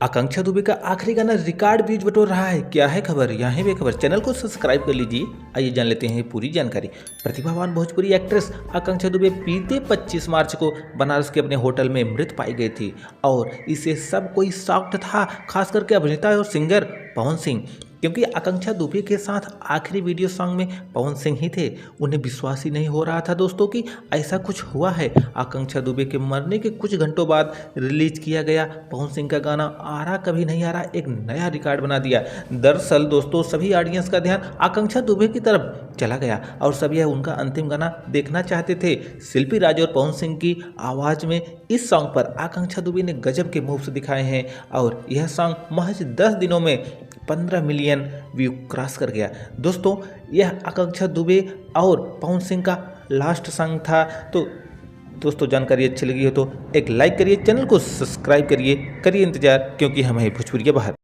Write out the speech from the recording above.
आकांक्षा दुबे का आखिरी गाना रिकॉर्ड व्यूज बटोर रहा है। क्या है खबर, यहाँ भी खबर, चैनल को सब्सक्राइब कर लीजिए। आइए जान लेते हैं पूरी जानकारी। प्रतिभावान भोजपुरी एक्ट्रेस आकांक्षा दुबे बीते 25 मार्च को बनारस के अपने होटल में मृत पाई गई थी और इसे सब कोई शॉक्ड था, खास करके अभिनेता और सिंगर पवन सिंह, क्योंकि आकांक्षा दुबे के साथ आखिरी वीडियो सॉन्ग में पवन सिंह ही थे। उन्हें विश्वास ही नहीं हो रहा था दोस्तों कि ऐसा कुछ हुआ है। आकांक्षा दुबे के मरने के कुछ घंटों बाद रिलीज किया गया पवन सिंह का गाना आ रहा कभी नहीं आ रहा एक नया रिकॉर्ड बना दिया। दरअसल दोस्तों सभी ऑडियंस का ध्यान आकांक्षा दुबे की तरफ चला गया और सभी उनका अंतिम गाना देखना चाहते थे। शिल्पी राज और पवन सिंह की आवाज़ में इस सॉन्ग पर आकांक्षा दुबे ने गजब के मूव्स दिखाए हैं और यह सॉन्ग महज 10 दिनों में 15 मिलियन व्यू क्रॉस कर गया। दोस्तों यह आकांक्षा दुबे और पवन सिंह का लास्ट सॉन्ग था। तो दोस्तों जानकारी अच्छी लगी हो तो एक लाइक करिए, चैनल को सब्सक्राइब करिए, करिए इंतजार, क्योंकि हम हैं भोजपुरी के बाहर।